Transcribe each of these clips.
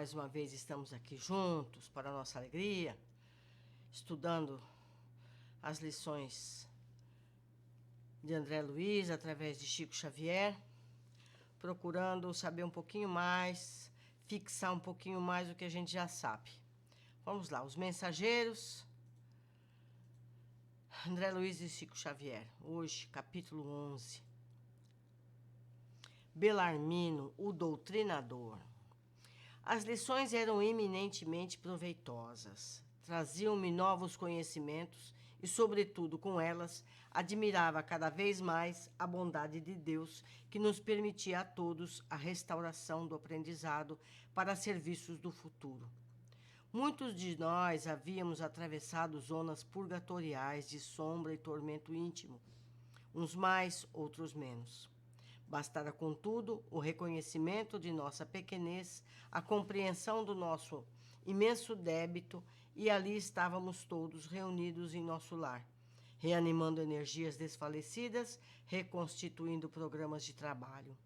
mais uma vez estamos aqui juntos, para a nossa alegria, estudando as lições de André Luiz através de Chico Xavier, procurando saber um pouquinho mais, fixar um pouquinho mais o que a gente já sabe. Vamos lá, os mensageiros, André Luiz e Chico Xavier, hoje, capítulo 11. Belarmino, o doutrinador. As lições eram eminentemente proveitosas, traziam-me novos conhecimentos e, sobretudo, com elas, admirava cada vez mais a bondade de Deus que nos permitia a todos a restauração do aprendizado para serviços do futuro. Muitos de nós havíamos atravessado zonas purgatoriais de sombra e tormento íntimo, uns mais, outros menos. Bastara, contudo, o reconhecimento de nossa pequenez, a compreensão do nosso imenso débito, e ali estávamos todos reunidos em nosso lar, reanimando energias desfalecidas, reconstituindo programas de trabalho.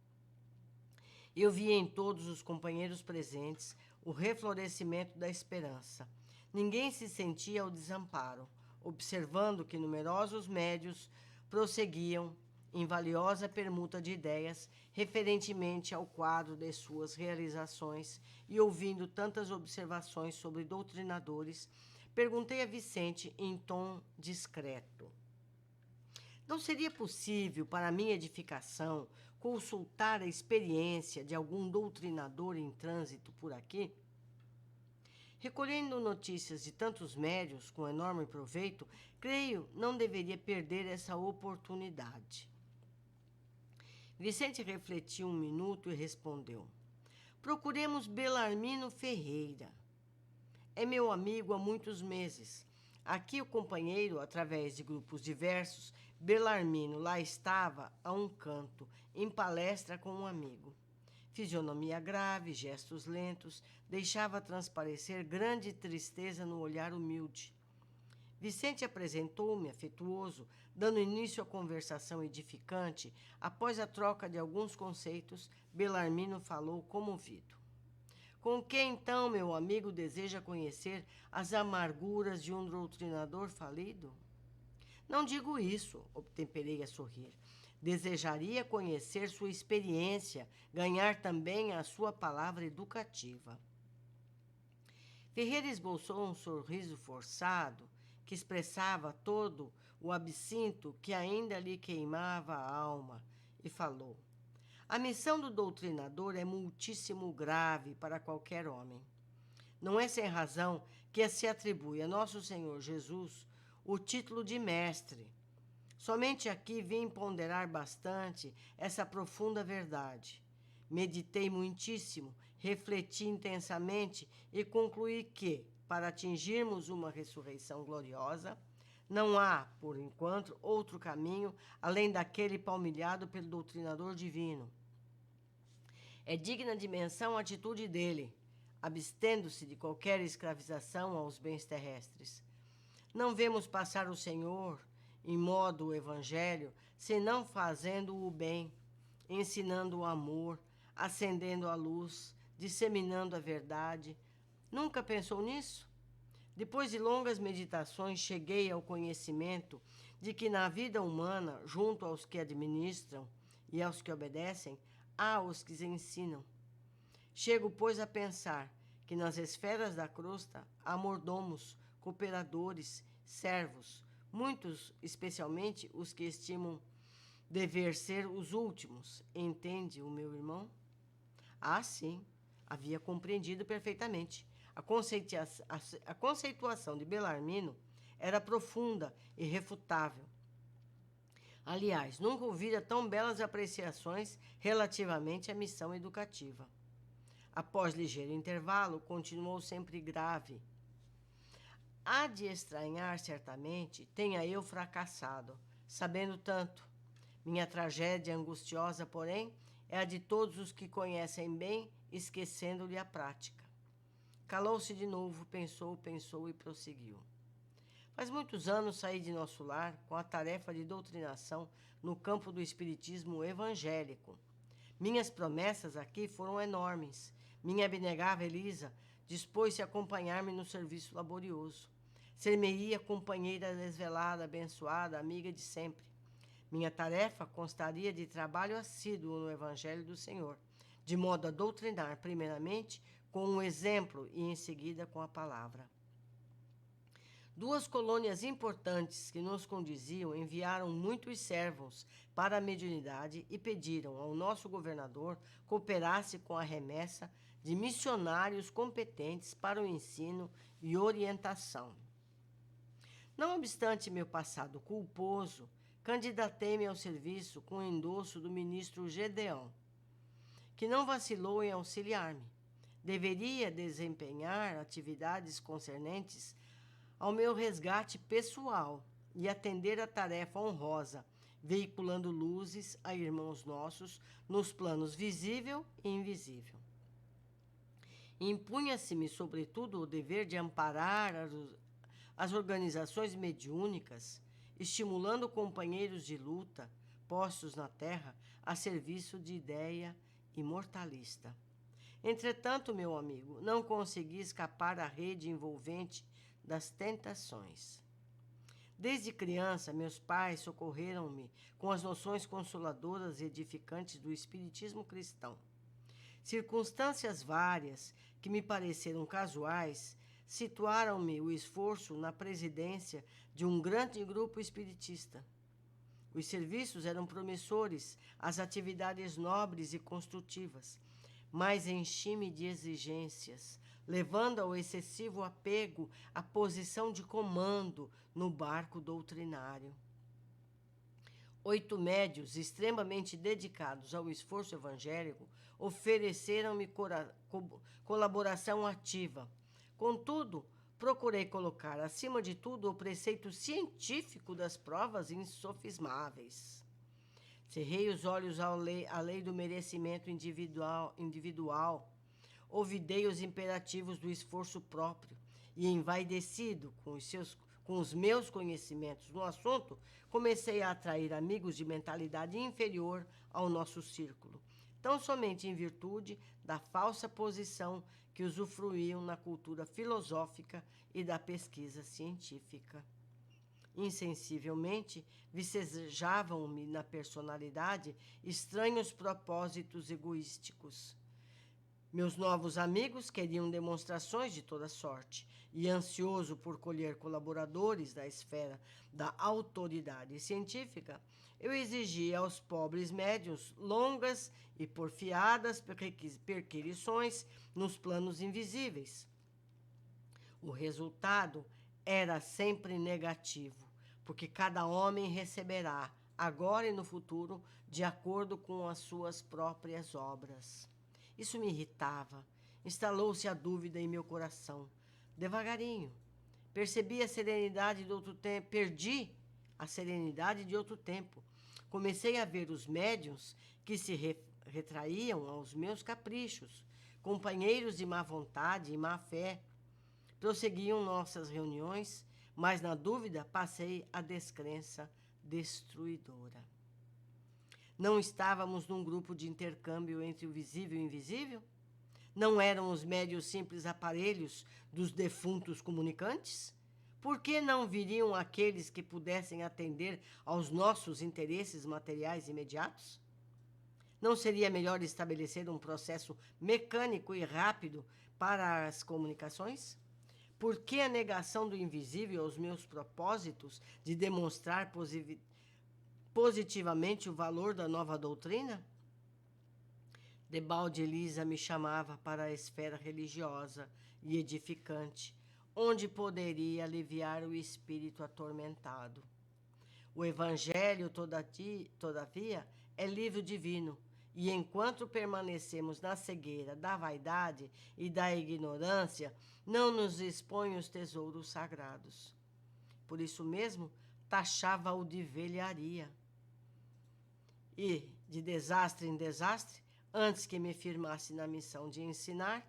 Eu via em todos os companheiros presentes o reflorescimento da esperança. Ninguém se sentia ao desamparo, observando que numerosos médios prosseguiam em valiosa permuta de ideias referentemente ao quadro de suas realizações, e ouvindo tantas observações sobre doutrinadores, perguntei a Vicente em tom discreto: não seria possível, para minha edificação, consultar a experiência de algum doutrinador em trânsito por aqui? Recolhendo notícias de tantos médios com enorme proveito, creio não deveria perder essa oportunidade. Vicente refletiu um minuto e respondeu: procuremos Belarmino Ferreira. É meu amigo há muitos meses. Aqui o companheiro, através de grupos diversos, Belarmino lá estava a um canto, em palestra com um amigo. Fisionomia grave, gestos lentos, deixava transparecer grande tristeza no olhar humilde. Vicente apresentou-me, afetuoso, dando início à conversação edificante. Após a troca de alguns conceitos, Belarmino falou comovido: com que então meu amigo deseja conhecer as amarguras de um doutrinador falido? Não digo isso, obtemperei a sorrir. Desejaria conhecer sua experiência, ganhar também a sua palavra educativa. Ferreira esboçou um sorriso forçado que expressava todo o absinto que ainda lhe queimava a alma, e falou: a missão do doutrinador é muitíssimo grave para qualquer homem. Não é sem razão que se atribui a nosso Senhor Jesus o título de mestre. Somente aqui vim ponderar bastante essa profunda verdade. Meditei muitíssimo, refleti intensamente e concluí que, para atingirmos uma ressurreição gloriosa, não há, por enquanto, outro caminho além daquele palmilhado pelo doutrinador divino. É digna de menção a atitude dele, abstendo-se de qualquer escravização aos bens terrestres. Não vemos passar o Senhor, em modo o Evangelho, senão fazendo o bem, ensinando o amor, acendendo a luz, disseminando a verdade. Nunca pensou nisso? Depois de longas meditações, cheguei ao conhecimento de que na vida humana, junto aos que administram e aos que obedecem, há os que ensinam. Chego, pois, a pensar que nas esferas da crosta há mordomos, cooperadores, servos, muitos, especialmente os que estimam dever ser os últimos. Entende o meu irmão? Ah, sim, havia compreendido perfeitamente. A conceituação de Belarmino era profunda e irrefutável. Aliás, nunca ouvira tão belas apreciações relativamente à missão educativa. Após ligeiro intervalo, continuou sempre grave. Há de estranhar, certamente, tenha eu fracassado, sabendo tanto. Minha tragédia angustiosa, porém, é a de todos os que conhecem bem, esquecendo-lhe a prática. Calou-se de novo, pensou e prosseguiu. Faz muitos anos saí de nosso lar com a tarefa de doutrinação no campo do espiritismo evangélico. Minhas promessas aqui foram enormes. Minha abnegável Elisa dispôs-se a acompanhar-me no serviço laborioso. Ser-me-ia companheira desvelada, abençoada, amiga de sempre. Minha tarefa constaria de trabalho assíduo no Evangelho do Senhor, de modo a doutrinar, primeiramente, com o exemplo e, em seguida, com a palavra. Duas colônias importantes que nos condiziam enviaram muitos servos para a mediunidade e pediram ao nosso governador cooperasse com a remessa de missionários competentes para o ensino e orientação. Não obstante meu passado culposo, candidatei-me ao serviço com o endosso do ministro Gedeão, que não vacilou em auxiliar-me. Deveria desempenhar atividades concernentes ao meu resgate pessoal e atender a tarefa honrosa, veiculando luzes a irmãos nossos nos planos visível e invisível. Impunha-se-me, sobretudo, o dever de amparar as organizações mediúnicas, estimulando companheiros de luta, postos na terra, a serviço de ideia imortalista. Entretanto, meu amigo, não consegui escapar à rede envolvente das tentações. Desde criança, meus pais socorreram-me com as noções consoladoras e edificantes do espiritismo cristão. Circunstâncias várias, que me pareceram casuais, situaram-me o esforço na presidência de um grande grupo espiritista. Os serviços eram promissores, as atividades nobres e construtivas, mas enchi-me de exigências, levando ao excessivo apego à posição de comando no barco doutrinário. 8 médios extremamente dedicados ao esforço evangélico ofereceram-me colaboração ativa. Contudo, procurei colocar acima de tudo o preceito científico das provas insofismáveis. Cerrei os olhos à lei do merecimento individual, ouvidei os imperativos do esforço próprio e, envaidecido com os meus conhecimentos no assunto, comecei a atrair amigos de mentalidade inferior ao nosso círculo, tão somente em virtude da falsa posição que usufruíam na cultura filosófica e da pesquisa científica. Insensivelmente, vicejavam-me na personalidade estranhos propósitos egoísticos. Meus novos amigos queriam demonstrações de toda sorte, e ansioso por colher colaboradores da esfera da autoridade científica, eu exigia aos pobres médiuns longas e porfiadas perquisições nos planos invisíveis. O resultado era sempre negativo, porque cada homem receberá, agora e no futuro, de acordo com as suas próprias obras. Isso me irritava. Instalou-se a dúvida em meu coração. Devagarinho, perdi a serenidade de outro tempo. Comecei a ver os médiuns que se retraíam aos meus caprichos, companheiros de má vontade e má fé. Prosseguiam nossas reuniões, mas na dúvida passei a descrença destruidora. Não estávamos num grupo de intercâmbio entre o visível e o invisível? Não eram os médios simples aparelhos dos defuntos comunicantes? Por que não viriam aqueles que pudessem atender aos nossos interesses materiais imediatos? Não seria melhor estabelecer um processo mecânico e rápido para as comunicações? Por que a negação do invisível aos meus propósitos de demonstrar positivamente o valor da nova doutrina? Debalde Elisa me chamava para a esfera religiosa e edificante, onde poderia aliviar o espírito atormentado. O Evangelho, todavia, é livro divino, e enquanto permanecemos na cegueira da vaidade e da ignorância, não nos expõe os tesouros sagrados. Por isso mesmo, taxava-o de velharia. E, de desastre em desastre, antes que me firmasse na missão de ensinar,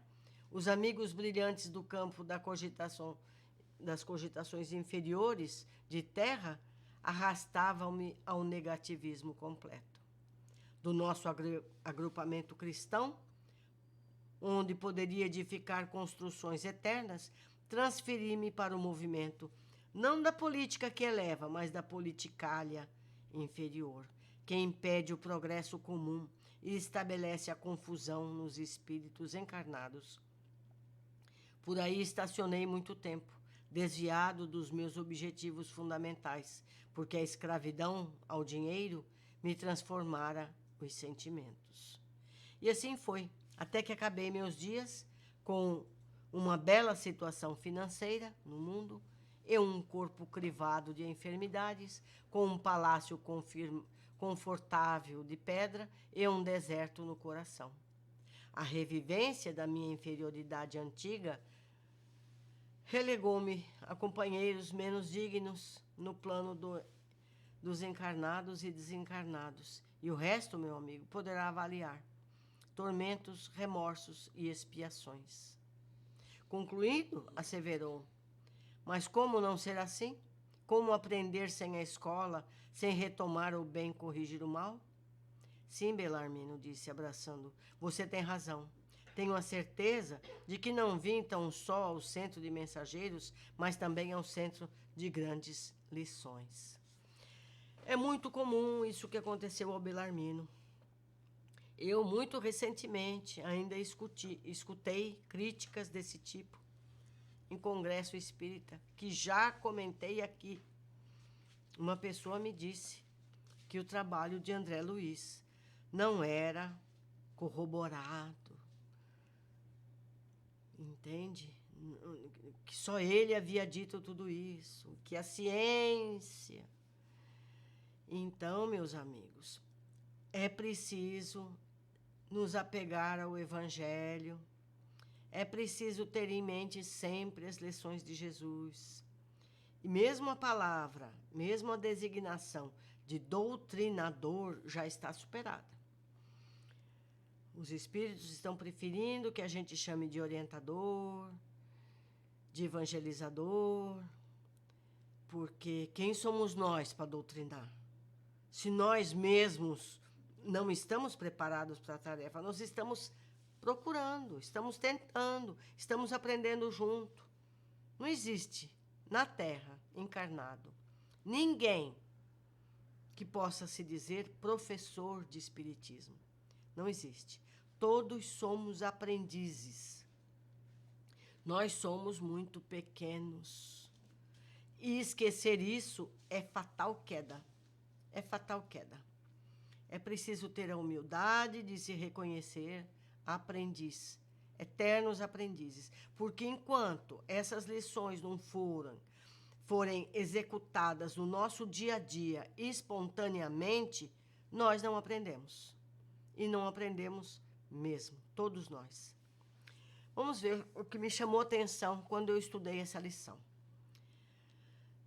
os amigos brilhantes do campo das cogitações inferiores de terra arrastavam-me ao negativismo completo. Do nosso agrupamento cristão, onde poderia edificar construções eternas, transferi-me para o movimento, não da política que eleva, mas da politicalha inferior, que impede o progresso comum e estabelece a confusão nos espíritos encarnados. Por aí estacionei muito tempo, desviado dos meus objetivos fundamentais, porque a escravidão ao dinheiro me transformara os sentimentos. E assim foi, até que acabei meus dias com uma bela situação financeira no mundo e um corpo crivado de enfermidades, com um palácio confortável de pedra e um deserto no coração. A revivência da minha inferioridade antiga relegou-me a companheiros menos dignos no plano dos encarnados e desencarnados. E o resto, meu amigo, poderá avaliar. Tormentos, remorsos e expiações. Concluído, asseverou. Mas como não ser assim? Como aprender sem a escola, sem retomar o bem, corrigir o mal? Sim, Belarmino, disse, abraçando. Você tem razão. Tenho a certeza de que não vim tão só ao centro de mensageiros, mas também ao centro de grandes lições. É muito comum isso que aconteceu ao Belarmino. Eu, muito recentemente, ainda escutei críticas desse tipo em congresso espírita, que já comentei aqui. Uma pessoa me disse que o trabalho de André Luiz não era corroborado, entende? Que só ele havia dito tudo isso, que a ciência... Então, meus amigos, é preciso nos apegar ao Evangelho, é preciso ter em mente sempre as lições de Jesus. E mesmo a palavra, mesmo a designação de doutrinador já está superada. Os espíritos estão preferindo que a gente chame de orientador, de evangelizador, porque quem somos nós para doutrinar? Se nós mesmos não estamos preparados para a tarefa, nós estamos procurando, estamos tentando, estamos aprendendo junto. Não existe na Terra, encarnado, ninguém que possa se dizer professor de espiritismo. Não existe. Todos somos aprendizes. Nós somos muito pequenos. E esquecer isso é fatal queda. É fatal queda. É preciso ter a humildade de se reconhecer aprendiz, eternos aprendizes. Porque enquanto essas lições não forem executadas no nosso dia a dia espontaneamente, nós não aprendemos. E não aprendemos mesmo, todos nós. Vamos ver o que me chamou a atenção quando eu estudei essa lição.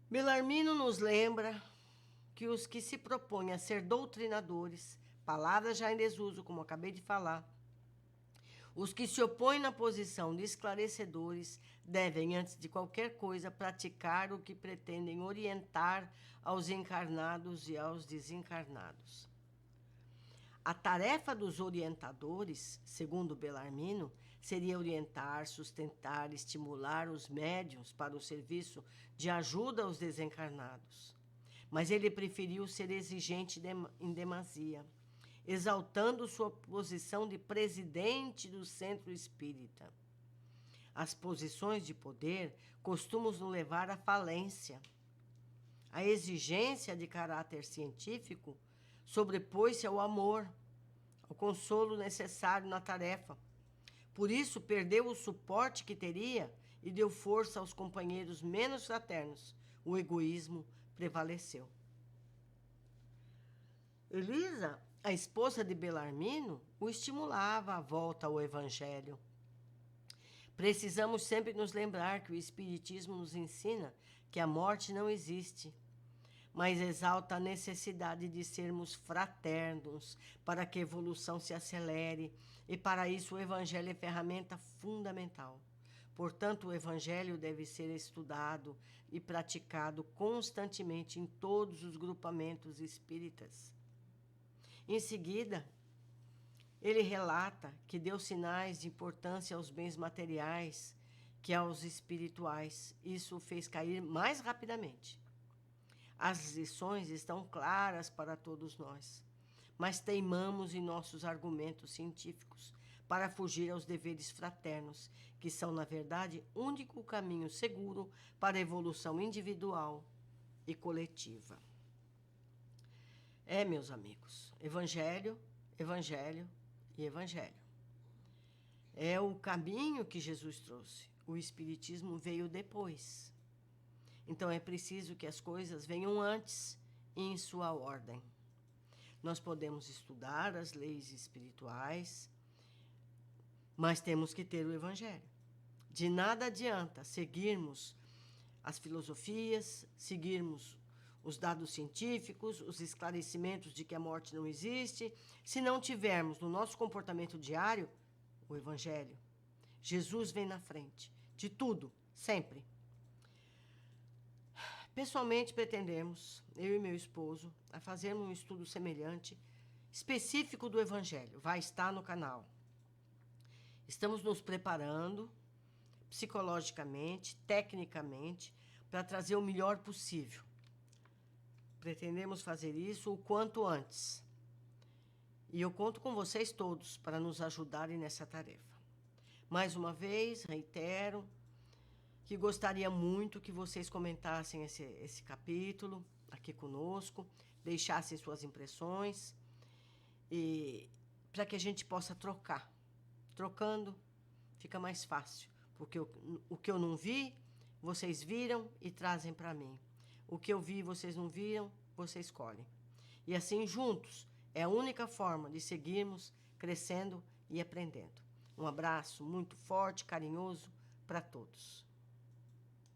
Belarmino nos lembra que os que se propõem a ser doutrinadores, palavra já em desuso, como acabei de falar, os que se opõem na posição de esclarecedores devem, antes de qualquer coisa, praticar o que pretendem orientar aos encarnados e aos desencarnados. A tarefa dos orientadores, segundo Belarmino, seria orientar, sustentar, estimular os médiuns para o serviço de ajuda aos desencarnados. Mas ele preferiu ser exigente em demasia, exaltando sua posição de presidente do centro espírita. As posições de poder costumam nos levar à falência. A exigência de caráter científico sobrepôs-se ao amor, ao consolo necessário na tarefa. Por isso, perdeu o suporte que teria e deu força aos companheiros menos fraternos. O egoísmo prevaleceu. Elisa, a esposa de Belarmino, o estimulava à volta ao Evangelho. Precisamos sempre nos lembrar que o Espiritismo nos ensina que a morte não existe, mas exalta a necessidade de sermos fraternos para que a evolução se acelere, e para isso o Evangelho é ferramenta fundamental. Portanto, o Evangelho deve ser estudado e praticado constantemente em todos os grupamentos espíritas. Em seguida, Ele relata que deu sinais de importância aos bens materiais que aos espirituais. Isso o fez cair mais rapidamente. As lições estão claras para todos nós, mas teimamos em nossos argumentos científicos para fugir aos deveres fraternos, que são, na verdade, o único caminho seguro para a evolução individual e coletiva. Meus amigos, Evangelho, Evangelho e Evangelho. É o caminho que Jesus trouxe. O Espiritismo veio depois. Então é preciso que as coisas venham antes e em sua ordem. Nós podemos estudar as leis espirituais, mas temos que ter o Evangelho. De nada adianta seguirmos as filosofias, seguirmos os dados científicos, os esclarecimentos de que a morte não existe, se não tivermos no nosso comportamento diário o Evangelho. Jesus vem na frente de tudo, sempre. Pessoalmente, pretendemos, eu e meu esposo, a fazermos um estudo semelhante, específico do Evangelho. Vai estar no canal. Estamos nos preparando psicologicamente, tecnicamente, para trazer o melhor possível. Pretendemos fazer isso o quanto antes. E eu conto com vocês todos para nos ajudarem nessa tarefa. Mais uma vez, reitero que gostaria muito que vocês comentassem esse capítulo aqui conosco, deixassem suas impressões, e para que a gente possa trocar. Trocando fica mais fácil, porque o que eu não vi, vocês viram e trazem para mim. O que eu vi e vocês não viram, vocês escolhem. E assim, juntos, é a única forma de seguirmos crescendo e aprendendo. Um abraço muito forte, carinhoso para todos.